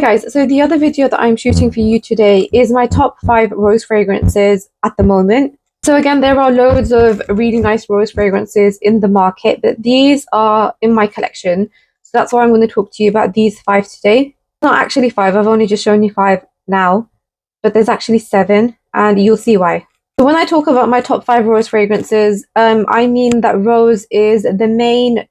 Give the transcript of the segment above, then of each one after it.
Hi guys, so the other video that I'm shooting for you today is my top 5 rose fragrances at the moment. So again, there are loads of really nice rose fragrances in the market, but these are in my collection. So that's why I'm going to talk to you about these 5 today. Not actually 5, I've only just shown you 5 now, but there's actually 7 and you'll see why. So when I talk about my top 5 rose fragrances, I mean that rose is the main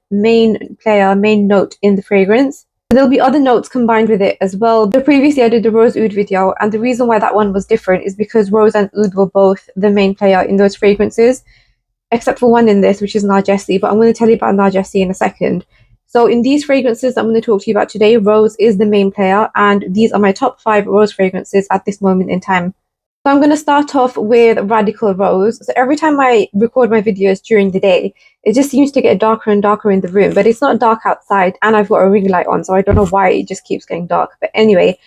note in the fragrance. There'll be other notes combined with it as well. But previously I did the rose oud video, and the reason why that one was different is because rose and oud were both the main player in those fragrances, except for one in this, which is Nargessi, but I'm going to tell you about Nargessi in a second. So in these fragrances that I'm going to talk to you about today, rose is the main player, and these are my top 5 rose fragrances at this moment in time. So I'm going to start off with Radical Rose. So every time I record my videos during the day, it just seems to get darker and darker in the room, but it's not dark outside, and I've got a ring light on, so I don't know why it just keeps getting dark. But anyway,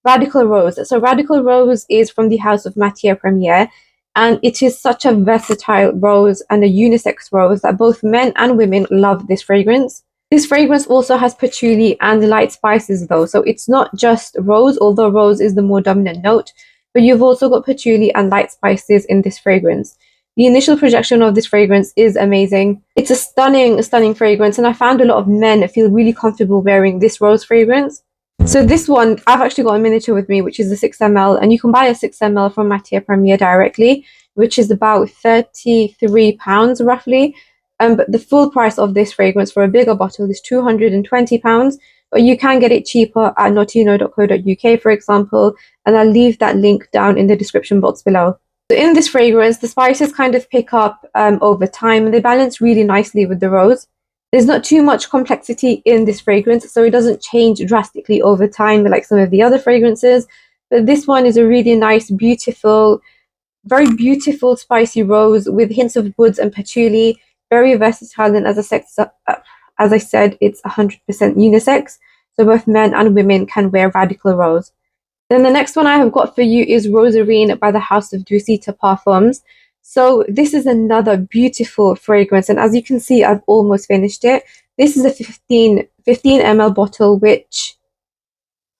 Radical Rose. So Radical Rose is from the house of Matière Première, and it is such a versatile rose and a unisex rose that both men and women love this fragrance. This fragrance also has patchouli and light spices though, so it's not just rose, although rose is the more dominant note, but you've also got patchouli and light spices in this fragrance. The initial projection of this fragrance is amazing. It's a stunning fragrance, and I found a lot of men feel really comfortable wearing this rose fragrance. So this one, I've actually got a miniature with me, which is the 6 ml, and you can buy a 6 ml from Matière Première directly, which is about £33 roughly. But the full price of this fragrance for a bigger bottle is £220. But you can get it cheaper at notino.co.uk, for example, and I'll leave that link down in the description box below. So in this fragrance, the spices kind of pick up over time, and they balance really nicely with the rose. There's not too much complexity in this fragrance, so it doesn't change drastically over time like some of the other fragrances. But this one is a really nice, beautiful, very beautiful spicy rose with hints of woods and patchouli. Very versatile, and as I said, it's 100% unisex, so both men and women can wear Radical Rose. Then the next one I have got for you is Rosarin by the House of Dusita Parfums. So this is another beautiful fragrance, and as you can see, I've almost finished it. This is a 15 ml bottle, which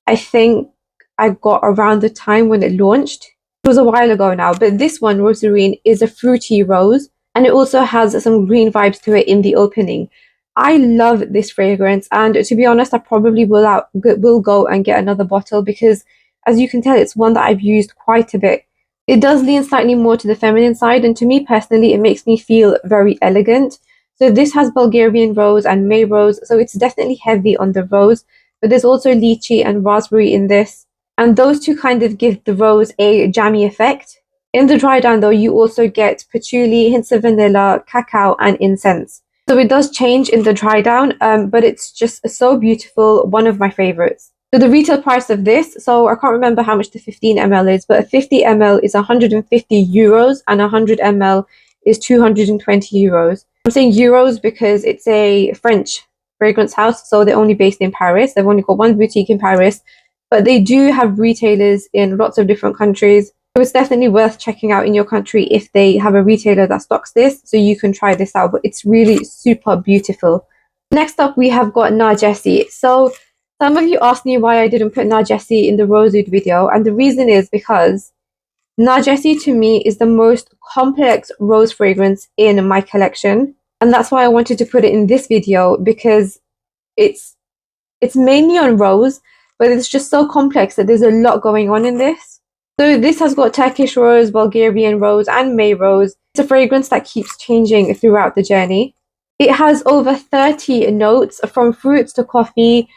I think I got around the time when it launched. It was a while ago now, but this one, Rosarin, is a fruity rose, and it also has some green vibes to it in the opening. I love this fragrance, and to be honest, I probably will go and get another bottle because, as you can tell, it's one that I've used quite a bit. It does lean slightly more to the feminine side, and to me personally, it makes me feel very elegant. So this has Bulgarian rose and May rose, so it's definitely heavy on the rose, but there's also lychee and raspberry in this, and those two kind of give the rose a jammy effect. In the dry down though, you also get patchouli, hints of vanilla, cacao, and incense. So it does change in the dry down, but it's just so beautiful, one of my favorites. So the retail price of this, so I can't remember how much the 15 ml is, but a 50 ml is 150 euros and 100 ml is 220 euros. I'm saying euros because it's a French fragrance house, so they're only based in Paris. They've only got one boutique in Paris, but they do have retailers in lots of different countries. So it's definitely worth checking out in your country if they have a retailer that stocks this, so you can try this out, but it's really super beautiful. Next up, we have got Nargessi. So some of you asked me why I didn't put Nargessi in the rose oud video, and the reason is because Nargessi to me is the most complex rose fragrance in my collection, and that's why I wanted to put it in this video, because it's mainly on rose, but it's just so complex that there's a lot going on in this. So this has got Turkish rose, Bulgarian rose, and May rose. It's a fragrance that keeps changing throughout the journey. It has over 30 notes, from fruits to coffee,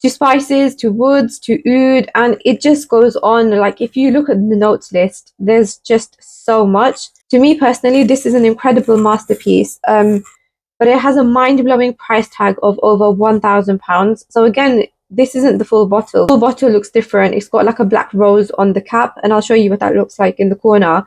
to spices, to woods, to oud, and it just goes on. Like, if you look at the notes list, there's just so much. To me personally, this is an incredible masterpiece, but it has a mind-blowing price tag of over £1,000. So again, this isn't the full bottle. The full bottle looks different. It's got like a black rose on the cap, and I'll show you what that looks like in the corner.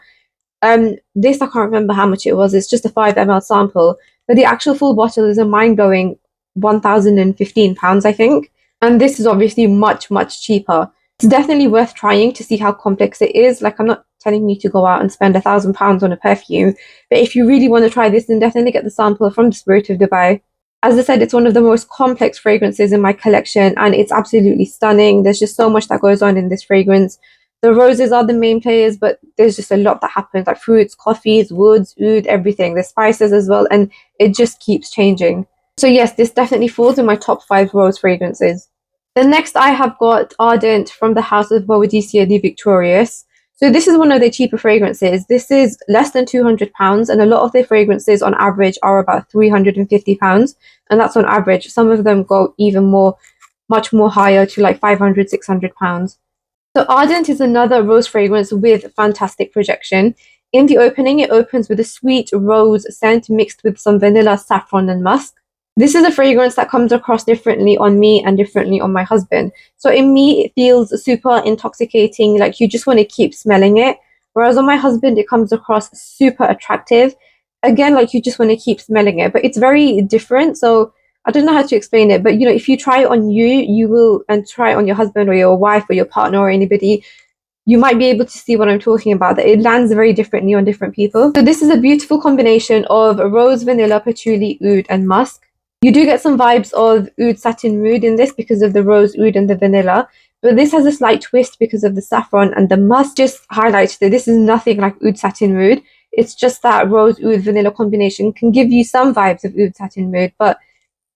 This, I can't remember how much it was. It's just a 5 ml sample, but the actual full bottle is a mind-blowing £1,015, I think. And this is obviously much cheaper. It's definitely worth trying to see how complex it is. Like, I'm not telling you to go out and spend £1,000 on a perfume, but if you really want to try this, then definitely get the sample from the Spirit of Dubai. As I said, it's one of the most complex fragrances in my collection, and it's absolutely stunning. There's just so much that goes on in this fragrance. The roses are the main players, but there's just a lot that happens, like fruits, coffees, woods, oud, everything. The spices as well, and it just keeps changing. So yes, this definitely falls in my top 5 rose fragrances. The next I have got Ardent from the house of Boadicea the Victorious. So this is one of their cheaper fragrances. This is less than £200, and a lot of their fragrances on average are about £350, and that's on average. Some of them go even more, much more higher, to like £500, £600. So Ardent is another rose fragrance with fantastic projection. In the opening, it opens with a sweet rose scent mixed with some vanilla, saffron, and musk. This is a fragrance that comes across differently on me and differently on my husband. So in me, it feels super intoxicating, like you just want to keep smelling it. Whereas on my husband, it comes across super attractive. Again, like you just want to keep smelling it, but it's very different. So I don't know how to explain it, but if you try it on you, you will, and try it on your husband or your wife or your partner or anybody, you might be able to see what I'm talking about, that it lands very differently on different people. So this is a beautiful combination of rose, vanilla, patchouli, oud, and musk. You do get some vibes of oud satin mood in this because of the rose, oud, and the vanilla. But this has a slight twist because of the saffron and the musk. Just highlights that this is nothing like oud satin mood. It's just that rose, oud, vanilla combination can give you some vibes of oud satin mood. But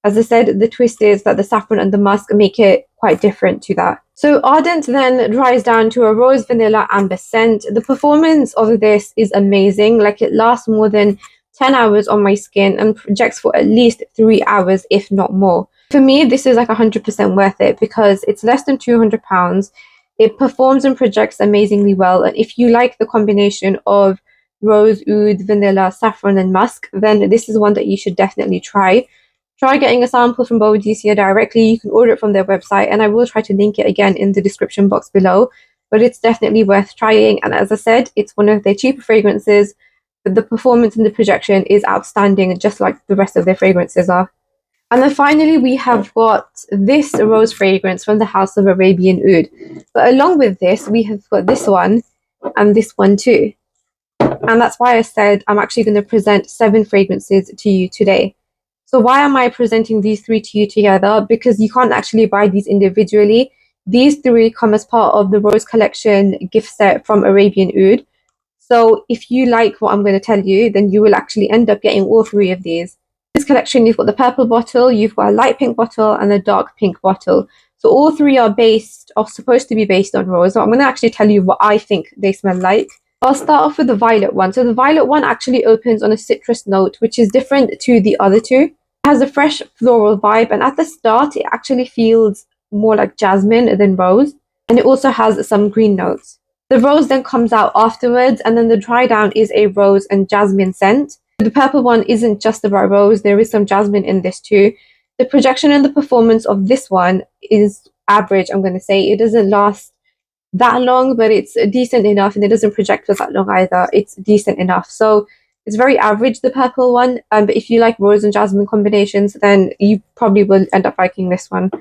as I said, the twist is that the saffron and the musk make it quite different to that. So Ardent then dries down to a rose, vanilla, amber scent. The performance of this is amazing. Like, it lasts more than 10 hours on my skin and projects for at least 3 hours, if not more. For me, this is like 100% worth it because it's less than £200. It performs and projects amazingly well. And if you like the combination of rose, oud, vanilla, saffron, and musk, then this is one that you should definitely try. Try getting a sample from Boadicea directly. You can order it from their website, and I will try to link it again in the description box below. But it's definitely worth trying. And as I said, it's one of their cheaper fragrances. But the performance and the projection is outstanding, just like the rest of their fragrances are. And then finally, we have got this rose fragrance from the house of Arabian Oud. But along with this, we have got this one and this one too. And that's why I said I'm actually going to present 7 fragrances to you today. So why am I presenting these 3 to you together? Because you can't actually buy these individually. These 3 come as part of the Rose Collection gift set from Arabian Oud. So if you like what I'm going to tell you, then you will actually end up getting all 3 of these. This collection, you've got the purple bottle, you've got a light pink bottle, and a dark pink bottle. So all 3 are supposed to be based on rose. So I'm going to actually tell you what I think they smell like. I'll start off with the violet one. So the violet one actually opens on a citrus note, which is different to the other 2. It has a fresh floral vibe, and at the start, it actually feels more like jasmine than rose. And it also has some green notes. The rose then comes out afterwards, and then the dry down is a rose and jasmine scent. The purple one isn't just about rose, there is some jasmine in this too. The projection and the performance of this one is average, I'm going to say. It doesn't last that long, but it's decent enough, and it doesn't project for that long either. It's decent enough. So it's very average, the purple one. But if you like rose and jasmine combinations, then you probably will end up liking this one.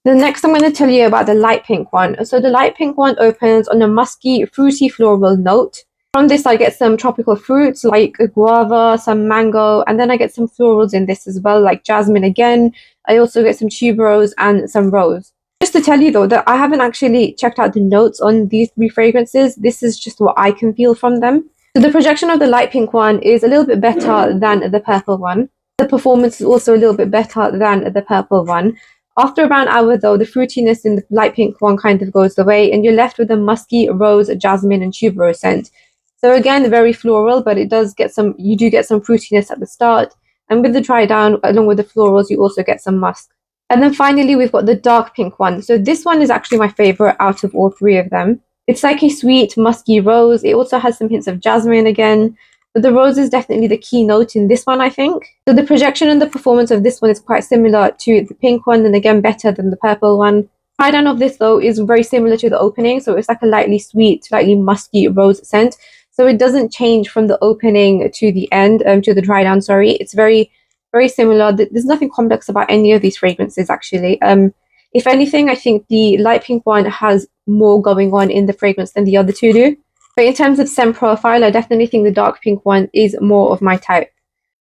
The next, I'm going to tell you about the light pink one. So the light pink one opens on a musky, fruity floral note. From this, I get some tropical fruits like guava, some mango, and then I get some florals in this as well, like jasmine again. I also get some tuberose and some rose. Just to tell you though, that I haven't actually checked out the notes on these 3 fragrances. This is just what I can feel from them. So the projection of the light pink one is a little bit better than the purple one. The performance is also a little bit better than the purple one. After about an hour though, the fruitiness in the light pink one kind of goes away, and you're left with a musky rose, jasmine, and tuberose scent. So again, very floral, but you do get some fruitiness at the start. And with the dry down, along with the florals, you also get some musk. And then finally, we've got the dark pink one. So this one is actually my favorite out of all 3 of them. It's like a sweet, musky rose. It also has some hints of jasmine again. But the rose is definitely the key note in this one, I think. So the projection and the performance of this one is quite similar to the pink one, and again, better than the purple one. Dry down of this, though, is very similar to the opening. So it's like a lightly sweet, slightly musky rose scent. So it doesn't change from the opening to the end, to the dry down, sorry. It's very, very similar. There's nothing complex about any of these fragrances, actually. If anything, I think the light pink one has more going on in the fragrance than the other 2 do. But in terms of scent profile, I definitely think the dark pink one is more of my type.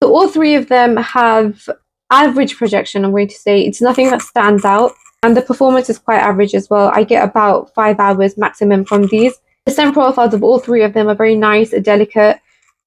So all 3 of them have average projection, I'm going to say. It's nothing that stands out, and the performance is quite average as well. I get about 5 hours maximum from these. The scent profiles of all three of them are very nice, delicate.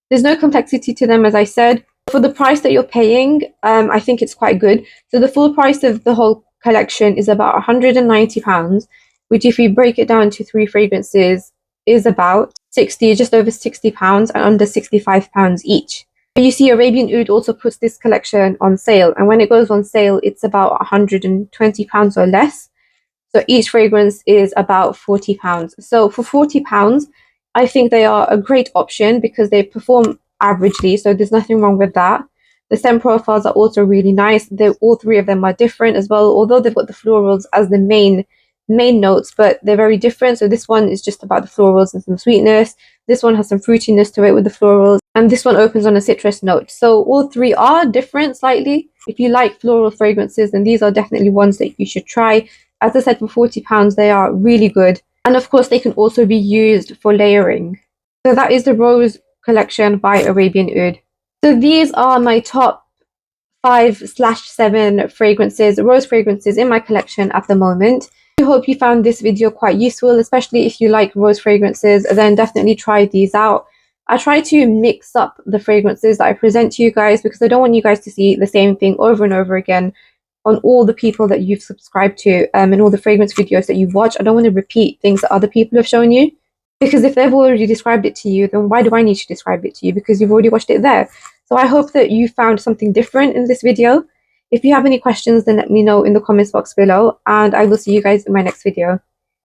There's no complexity to them, as I said. For the price that you're paying, I think it's quite good. So the full price of the whole collection is about £190, which if you break it down to three fragrances is about 60, just over £60 and under £65 each. You see, Arabian Oud also puts this collection on sale, and when it goes on sale, it's about £120 or less. So each fragrance is about £40. So for £40, I think they are a great option because they perform averagely, so there's nothing wrong with that. The scent profiles are also really nice. All three of them are different as well, although they've got the florals as the main notes, but they're very different. So this one is just about the florals and some sweetness. This one has some fruitiness to it with the florals, and this one opens on a citrus note. So all three are different slightly. If you like floral fragrances, then these are definitely ones that you should try. As I said, for £40, they are really good. And of course, they can also be used for layering. So that is the Rose collection by Arabian Oud. So these are my top 5/7 fragrances, rose fragrances in my collection at the moment. I hope you found this video quite useful, especially if you like rose fragrances, then definitely try these out. I try to mix up the fragrances that I present to you guys because I don't want you guys to see the same thing over and over again on all the people that you've subscribed to and all the fragrance videos that you watch. I don't want to repeat things that other people have shown you, because if they've already described it to you, then why do I need to describe it to you? Because you've already watched it there. So I hope that you found something different in this video. If you have any questions, then let me know in the comments box below, and I will see you guys in my next video.